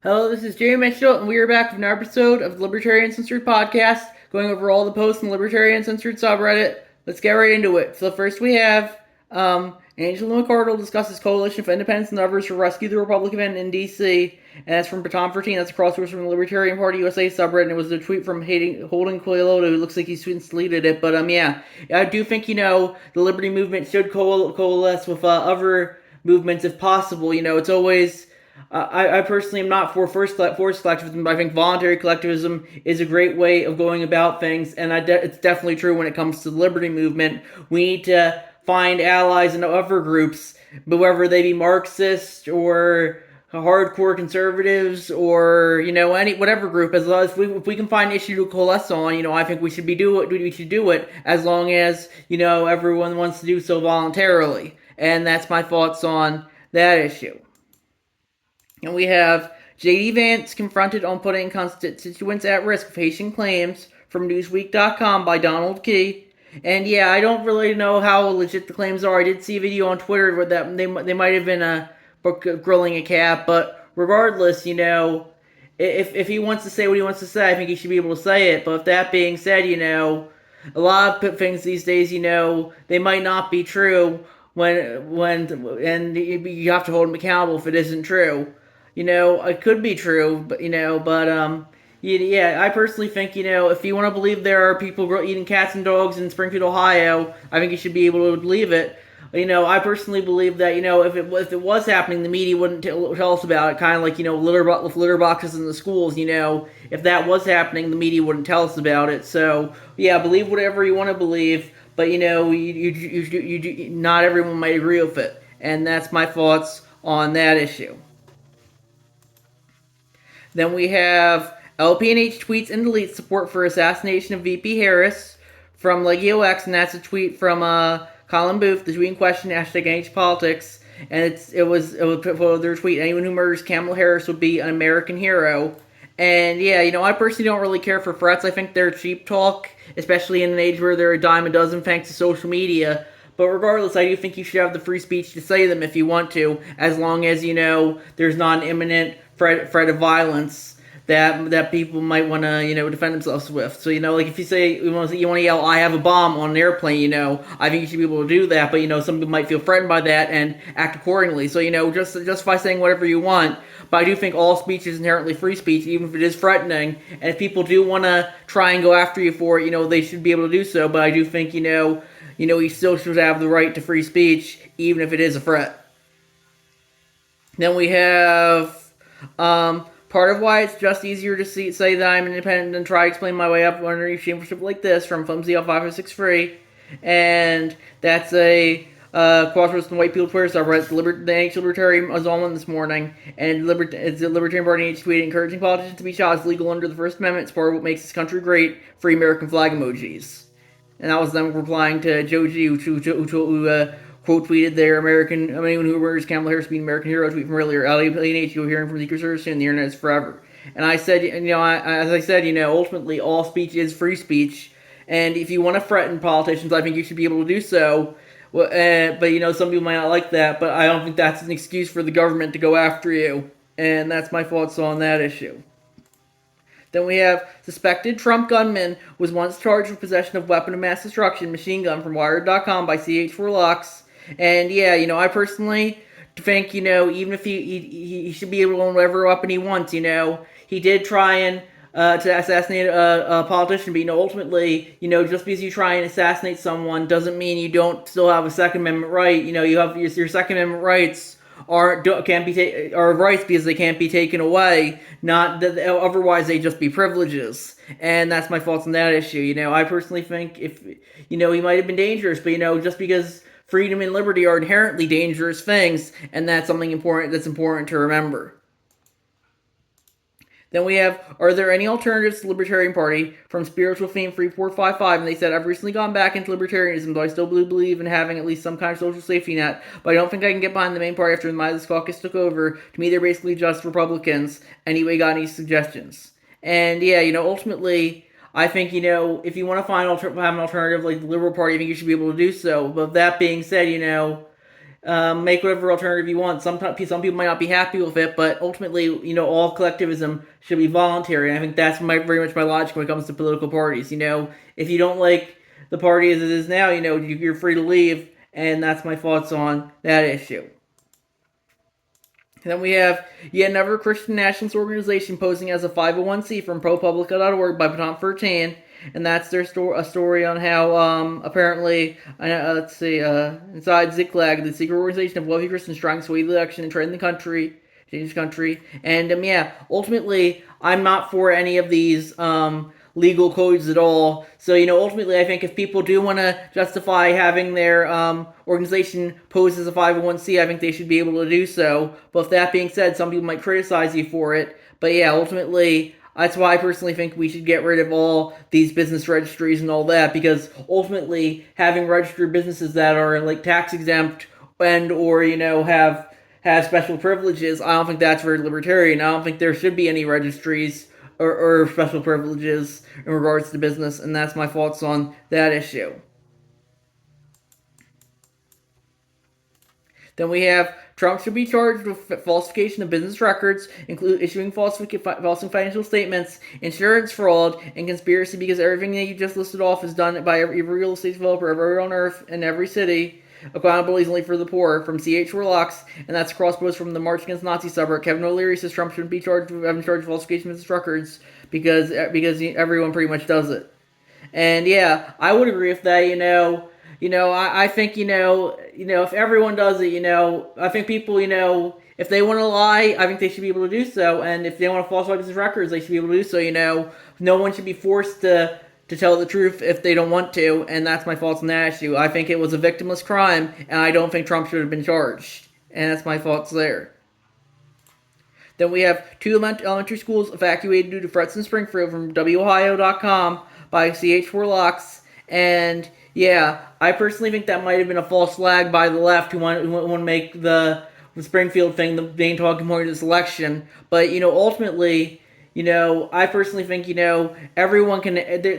Hello, this is Jamie Mitchell, and we are back with an episode of the Libertarian Censored podcast, going over all the posts in the Libertarian Censored subreddit. Let's get right into it. So first we have Angela McCardle discusses coalition of independents and others to rescue the Republican in D.C., and that's from Baton 13. That's a crossword from the Libertarian Party USA subreddit, and it was a tweet from Holden Coelho, who looks like he's deleted it. But yeah, I do think, the Liberty movement should coalesce with other movements if possible. It's always I personally am not for forced collectivism, but I think voluntary collectivism is a great way of going about things, and it's definitely true when it comes to the liberty movement. We need to find allies in other groups, but whether they be Marxist or hardcore conservatives or any whatever group, as long as if we can find an issue to coalesce on, I think we should do it as long as everyone wants to do so voluntarily, and that's my thoughts on that issue. And we have J.D. Vance confronted on putting constituents at risk with Haitian claims from Newsweek.com by Donald Key. And yeah, I don't really know how legit the claims are. I did see a video on Twitter where that they might have been grilling a cat, but regardless, if he wants to say what he wants to say, I think he should be able to say it. But with that being said, a lot of things these days, they might not be true and you have to hold him accountable if it isn't true. It could be true, yeah, I personally think, if you want to believe there are people eating cats and dogs in Springfield, Ohio, I think you should be able to believe it. I personally believe that, if it was happening, the media wouldn't tell us about it, kind of like, litter boxes in the schools, if that was happening, the media wouldn't tell us about it. So, yeah, believe whatever you want to believe, but, not everyone might agree with it. And that's my thoughts on that issue. Then we have LPNH tweets and deletes support for assassination of VP Harris from LegioX, and that's a tweet from Colin Booth, the tweet in question, #NHPolitics, and it was their tweet, anyone who murders Kamala Harris would be an American hero. And yeah, I personally don't really care for threats. I think they're cheap talk, especially in an age where they're a dime a dozen thanks to social media. But regardless, I do think you should have the free speech to say them if you want to, as long as, there's not an imminent threat of violence that people might want to, defend themselves with. So, if you say you want to yell, "I have a bomb" on an airplane, I think you should be able to do that. But, some people might feel threatened by that and act accordingly. So, just by saying whatever you want. But I do think all speech is inherently free speech, even if it is threatening. And if people do want to try and go after you for it, they should be able to do so. But I do think, you still should have the right to free speech, even if it is a threat. Then we have part of why it's just easier to say that I'm independent than try to explain my way up underneath shameful like this from FumsyL5063. And that's a crossroads and white people Twitter subreddit. The NH Libertarian was on one this morning, and it's the Libertarian Party NH tweeted, encouraging politicians to be shot is legal under the First Amendment. It's part of what makes this country great. Free American flag emojis. And that was them replying to Joji, who quote tweeted their anyone who murders Kamala Harris being American hero tweet from earlier. LAPNH, you'll hear him from the conservative and the internet is forever. And I said, as I said, ultimately all speech is free speech. And if you want to threaten politicians, I think you should be able to do so. But some people might not like that. But I don't think that's an excuse for the government to go after you. And that's my thoughts on that issue. Then we have suspected Trump gunman was once charged with possession of weapon of mass destruction machine gun from Wired.com by CH4Lux. And yeah, I personally think, even if he should be able to own whatever weapon he wants, he did try and to assassinate a politician, but ultimately, just because you try and assassinate someone doesn't mean you don't still have a Second Amendment right. You have your Second Amendment rights are rights because they can't be taken away. Not that otherwise they just be privileges. And that's my thoughts on that issue. I personally think if he might have been dangerous, but just because freedom and liberty are inherently dangerous things, and that's something important to remember. Then we have, are there any alternatives to the Libertarian Party from Spiritual Theme 3455? And they said, I've recently gone back into libertarianism, though I still believe in having at least some kind of social safety net, but I don't think I can get behind the main party after the Mises Caucus took over. To me, they're basically just Republicans. Anyway, got any suggestions? And yeah, ultimately, I think, if you want to have an alternative like the Liberal Party, I think you should be able to do so. But that being said, make whatever alternative you want. Some people might not be happy with it, but ultimately, all collectivism should be voluntary. And I think that's very much my logic when it comes to political parties. If you don't like the party as it is now, you're free to leave. And that's my thoughts on that issue. And then we have yet another Christian nationalist organization posing as a 501c from ProPublica.org by Tom 13, and that's a story on how apparently let's see inside Ziklag, the secret organization of wealthy Christians trying to sway the election and trade the country, change the country, and ultimately I'm not for any of these legal codes at all. So, ultimately, I think if people do want to justify having their organization posed as a 501c, I think they should be able to do so. But with that being said, some people might criticize you for it. But yeah, ultimately, that's why I personally think we should get rid of all these business registries and all that, because ultimately, having registered businesses that are like tax exempt and or have special privileges, I don't think that's very libertarian. I don't think there should be any registries or special privileges in regards to business, and that's my thoughts on that issue. Then we have Trump should be charged with falsification of business records, include issuing false financial statements, insurance fraud, and conspiracy, because everything that you just listed off is done by every real estate developer everywhere on earth in every city. Accountability is only for the poor, from C.H. Warlocks, and that's crossbows from the March Against Nazi subreddit. Kevin O'Leary says Trump shouldn't be charged with having charged falsification of business records because everyone pretty much does it. And yeah, I would agree with that. I think if everyone does it, I think people, if they want to lie, I think they should be able to do so. And if they want to falsify business records, they should be able to do so. No one should be forced to tell the truth if they don't want to, and that's my thoughts on that issue. I think it was a victimless crime, and I don't think Trump should have been charged. And that's my thoughts there. Then we have 2 elementary schools evacuated due to threats in Springfield from WOhio.com by C.H. Warlocks. And yeah, I personally think that might have been a false flag by the left who want to make the Springfield thing the main talking point of this election. But, ultimately, I personally think, everyone can.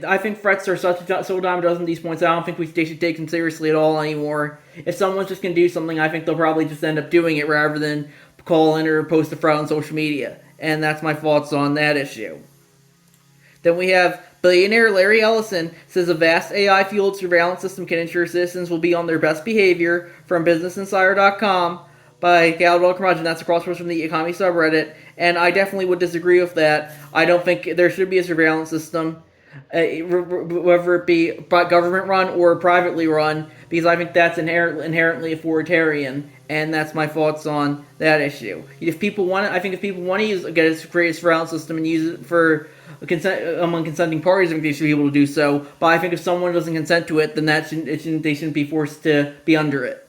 I think threats are so dime a dozen at these points. I don't think they should take them seriously at all anymore. If someone's just going to do something, I think they'll probably just end up doing it rather than call in or post a fraud on social media. And that's my thoughts on that issue. Then we have billionaire Larry Ellison says a vast AI-fueled surveillance system can ensure citizens will be on their best behavior, from BusinessInsider.com by Galdwell Curmudgeon. That's a crosspost from the economy subreddit. And I definitely would disagree with that. I don't think there should be a surveillance system, whether it be government run or privately run, because I think that's inherently authoritarian, and that's my thoughts on that issue. If people want to create a surveillance system and use it for among consenting parties, I think they should be able to do so. But I think if someone doesn't consent to it, then they shouldn't be forced to be under it.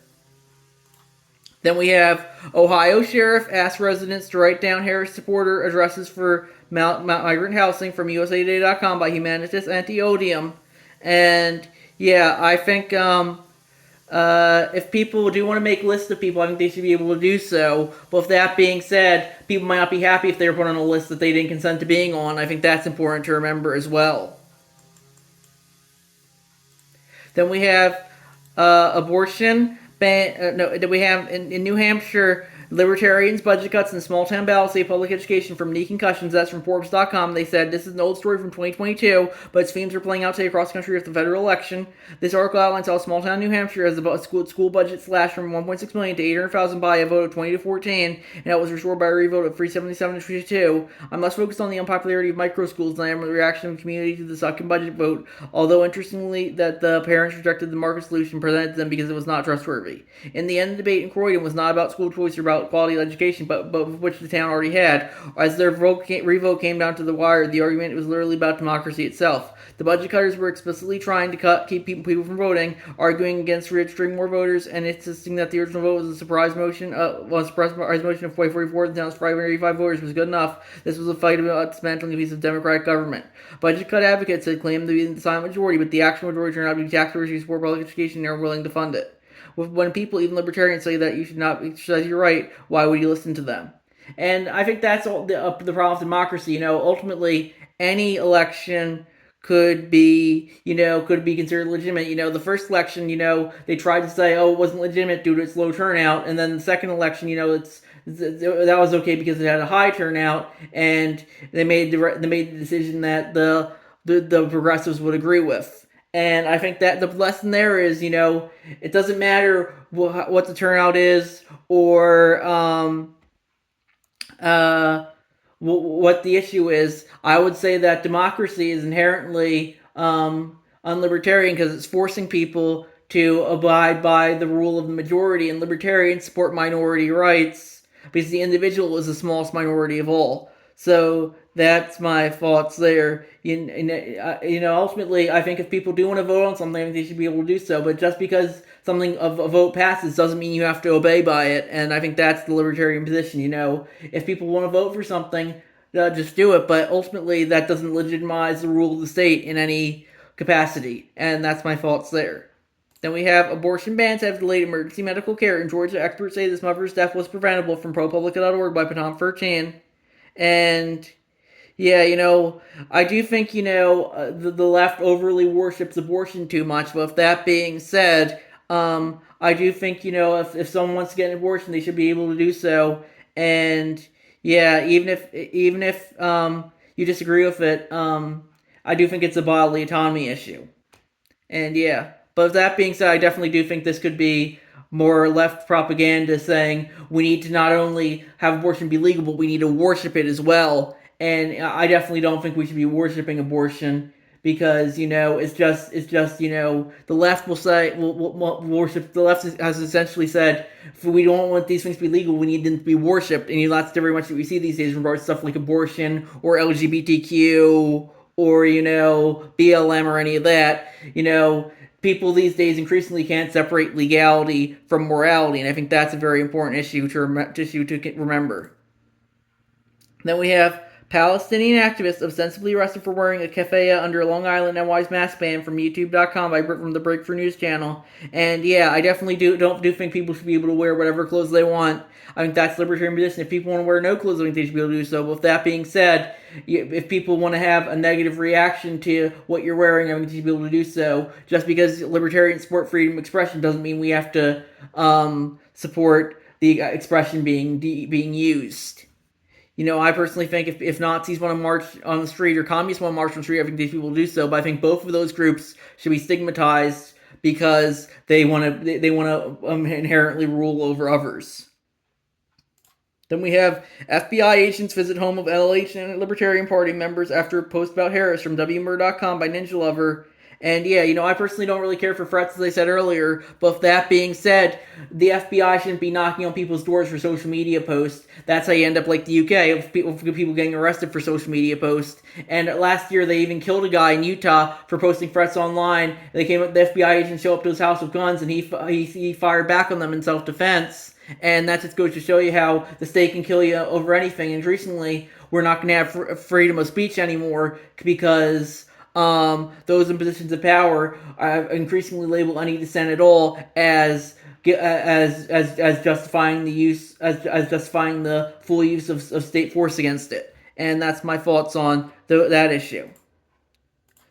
Then we have Ohio sheriff asks residents to write down Harris supporter addresses for migrant housing, from USAtoday.com by Humanitas Anti-Odium. And yeah, I think if people do want to make lists of people, I think they should be able to do so. But with that being said, people might not be happy if they were put on a list that they didn't consent to being on. I think that's important to remember as well. Then we have abortion. We have in New Hampshire, Libertarians, budget cuts, and small town ballots save public education from knee concussions. That's from Forbes.com. They said this is an old story from 2022, but its themes are playing out today across the country with the federal election. This article outlines how small town New Hampshire has the school budget slashed from $1.6 million to $800,000 by a vote of 20 to 14, and that was restored by a revote of 377 to 52. I'm less focused on the unpopularity of micro schools than I am on the reaction of the community to the second budget vote, although interestingly that the parents rejected the market solution presented to them because it was not trustworthy. In the end, the debate in Croydon was not about school choice or about quality of education, but which the town already had. As their revote came down to the wire, the argument was literally about democracy itself. The budget cutters were explicitly trying to keep people from voting, arguing against registering more voters, and insisting that the original vote was a surprise motion. Surprise motion of 44 of the town's 585 voters was good enough. This was a fight about dismantling a piece of democratic government. Budget cut advocates had claimed to be the silent majority, but the actual majority turned out to be taxpayers who support public education and are willing to fund it. When people, even libertarians, say that you should not exercise your right, why would you listen to them? And I think that's all the problem with democracy. Ultimately, any election could be considered legitimate. The first election, they tried to say, oh, it wasn't legitimate due to its low turnout, and then the second election, that was okay because it had a high turnout, and they made the decision that the progressives would agree with. And I think that the lesson there is, it doesn't matter what the turnout is, or uh, what the issue is. I would say that democracy is inherently unlibertarian because it's forcing people to abide by the rule of the majority, and libertarians support minority rights because the individual is the smallest minority of all. So that's my thoughts there. Ultimately, I think if people do want to vote on something, they should be able to do so. But just because something of a vote passes doesn't mean you have to obey by it. And I think that's the libertarian position. If people want to vote for something, just do it. But ultimately, that doesn't legitimize the rule of the state in any capacity. And that's my thoughts there. Then we have abortion bans have delayed emergency medical care. In Georgia, experts say this mother's death was preventable from ProPublica.org by Patam Furchan. And yeah, I do think, the left overly worships abortion too much. But with that being said, I do think, if someone wants to get an abortion, they should be able to do so. And yeah, even if you disagree with it, I do think it's a bodily autonomy issue. And yeah, but with that being said, I definitely do think this could be more left propaganda saying we need to not only have abortion be legal, but we need to worship it as well. And I definitely don't think we should be worshiping abortion because the left will say will worship. The left has essentially said if we don't want these things to be legal, we need them to be worshipped. And that's very much what we see these days in regards to stuff like abortion or LGBTQ or BLM or any of that. People these days increasingly can't separate legality from morality, and I think that's a very important issue to remember. Then we have Palestinian activists ostensibly arrested for wearing a keffiyeh under a Long Island NY's mask ban from YouTube.com from the Breakthrough News channel. And yeah, I definitely don't think people should be able to wear whatever clothes they want. I think that's libertarian position. If people want to wear no clothes, I think they should be able to do so. But with that being said, if people want to have a negative reaction to what you're wearing, I think they should be able to do so. Just because libertarians support freedom of expression doesn't mean we have to support the expression being used. I personally think if Nazis want to march on the street or communists want to march on the street, I think these people will do so. But I think both of those groups should be stigmatized because they want to inherently rule over others. Then we have FBI agents visit home of LH and Libertarian Party members after a post about Harris from WMUR.com by Ninja Lover. And yeah, I personally don't really care for threats, as I said earlier. But with that being said, the FBI shouldn't be knocking on people's doors for social media posts. That's how you end up like the UK, of people getting arrested for social media posts. And last year, they even killed a guy in Utah for posting threats online. The FBI agents show up to his house with guns, and he fired back on them in self-defense. And that just goes to show you how the state can kill you over anything. And recently, we're not going to have freedom of speech anymore because those in positions of power increasingly label any dissent at all as justifying justifying the full use of state force against it. And that's my thoughts on that issue.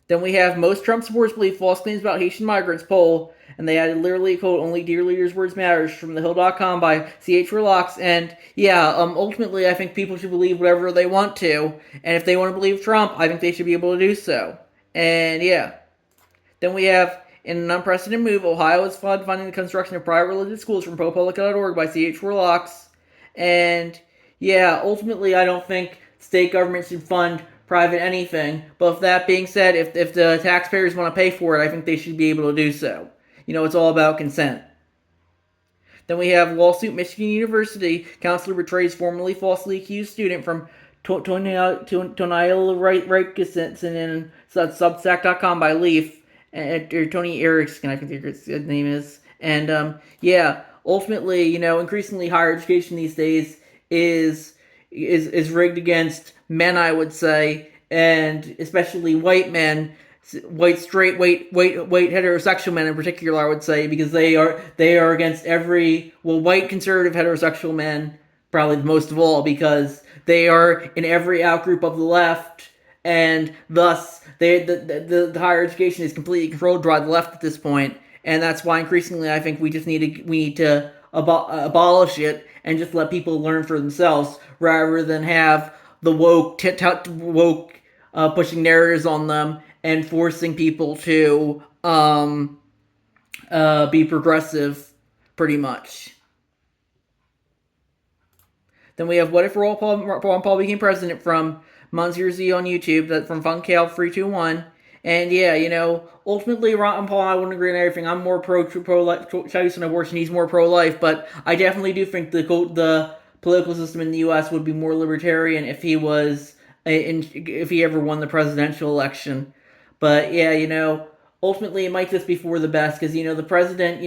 Then we have most Trump supporters believe false claims about Haitian migrants poll, and they added literally, quote, only dear leaders' words matters from thehill.com by C.H. Relax. And yeah, ultimately I think people should believe whatever they want to, and if they want to believe Trump, I think they should be able to do so. And yeah. Then we have, in an unprecedented move, Ohio is funding the construction of private religious schools from ProPublica.org by C.H. Relax. And yeah, ultimately I don't think state government should fund private anything. But with that being said, if the taxpayers want to pay for it, I think they should be able to do so. It's all about consent. Then we have lawsuit. Michigan University counselor betrays formerly falsely accused student from Toniel Reichison in Substack.com by Leaf, or Tony Erickson, I think his name is. And yeah, ultimately, increasingly higher education these days is rigged against men, I would say, and especially white men, white heterosexual men in particular, I would say, because they are against white conservative heterosexual men, probably the most of all, because they are in every outgroup of the left, and thus the higher education is completely controlled by the left at this point, and that's why increasingly I think we need to abolish it and just let people learn for themselves rather than have the woke pushing narratives on them and forcing people to be progressive, pretty much. Then we have What If Ron Paul Became President from Monsieur Z on YouTube, that from FunCal321. And yeah, ultimately Ron Paul and I wouldn't agree on everything. I'm more pro-choice and abortion. He's more pro-life, but I definitely do think the political system in the U.S. would be more libertarian if he was if he ever won the presidential election. But yeah, ultimately it might just be for the best because the president,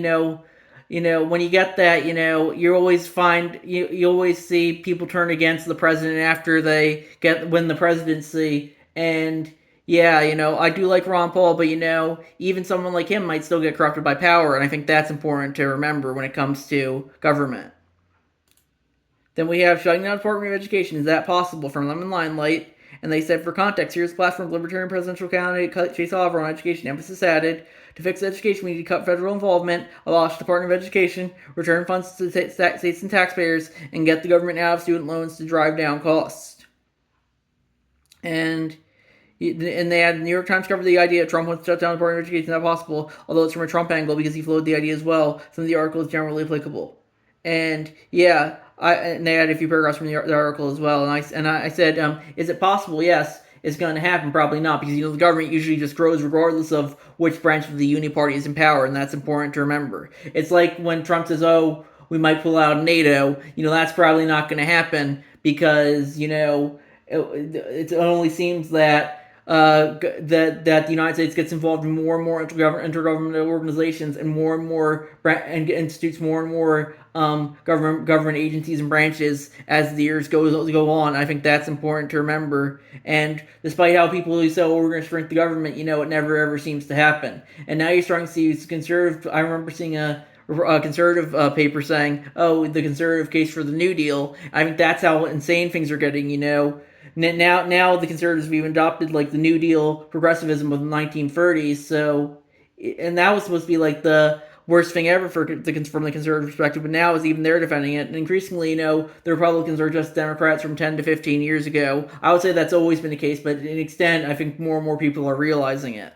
when you get that, you always find you always see people turn against the president after they win the presidency. And yeah, I do like Ron Paul, but even someone like him might still get corrupted by power, and I think that's important to remember when it comes to government. Then we have shutting down the Department of Education. Is that possible? From Lemon Limelight. And they said, for context, here's a platform Libertarian presidential candidate Chase Oliver on education. Emphasis added, to fix education, we need to cut federal involvement, abolish the Department of Education, return funds to states and taxpayers, and get the government out of student loans to drive down costs. And they had the New York Times covered the idea Trump wants to shut down the Department of Education. Is that possible? Although it's from a Trump angle because he floated the idea as well. Some of the article is generally applicable. And yeah, and they had a few paragraphs from the article as well. And I said, is it possible? Yes. Is going to happen? Probably not, because the government usually just grows regardless of which branch of the Uni Party is in power, and that's important to remember. It's like when Trump says, "Oh, we might pull out of NATO." That's probably not going to happen because it only seems that that the United States gets involved in more and more intergovernmental organizations and more and institutes more and more government agencies and branches as the years go on. I think that's important to remember. And despite how people always say, "Oh, we're going to shrink the government," it never ever seems to happen. And now you're starting to see conservative. I remember seeing a conservative paper saying, "Oh, the conservative case for the New Deal." I think that's how insane things are getting. Now the conservatives have even adopted like the New Deal progressivism of the 1930s. So, and that was supposed to be like the worst thing ever from the conservative perspective, but now is even they're defending it. And increasingly, the Republicans are just Democrats from 10 to 15 years ago. I would say that's always been the case, but to an extent, I think more and more people are realizing it.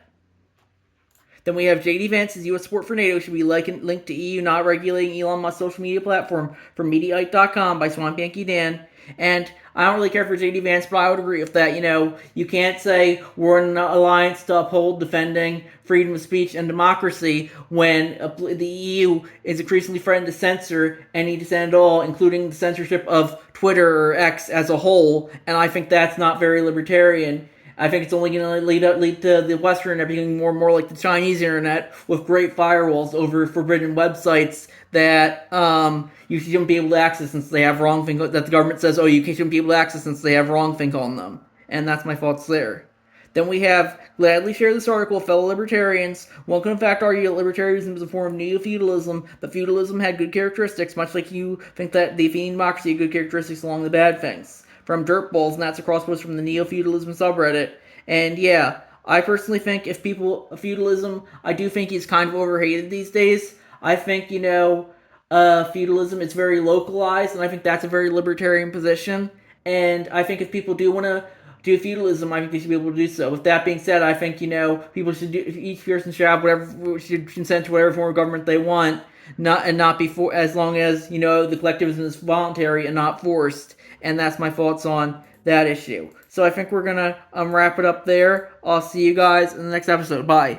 Then we have J.D. Vance's U.S. support for NATO should be linked to EU not regulating Elon Musk's social media platform from Mediaite.com by Swamp Yankee Dan. And I don't really care for J.D. Vance, but I would agree with that. You can't say we're in an alliance to uphold defending freedom of speech and democracy when the EU is increasingly threatened to censor any dissent at all, including the censorship of Twitter or X as a whole. And I think that's not very libertarian. I think it's only going to lead to the Western internet becoming more and more like the Chinese internet with great firewalls over forbidden websites that you shouldn't be able to access since they have wrongthink, that the government says, "Oh, you shouldn't be able to access since they have wrongthink on them." And that's my thoughts there. Then we have, gladly share this article with fellow libertarians. One could in fact argue that libertarianism is a form of neo-feudalism, but feudalism had good characteristics, much like you think that the Athenian democracy had good characteristics along the bad things. From Dirtballs, and that's a cross post from the neo-feudalism subreddit. And yeah, I personally think feudalism, I do think is kind of overhated these days. I think, feudalism is very localized, and I think that's a very libertarian position. And I think if people do want to do feudalism, I think they should be able to do so. With that being said, I think, people should each person should have should consent to whatever form of government they want, not be as long as, the collectivism is voluntary and not forced. And that's my thoughts on that issue. So I think we're going to wrap it up there. I'll see you guys in the next episode. Bye.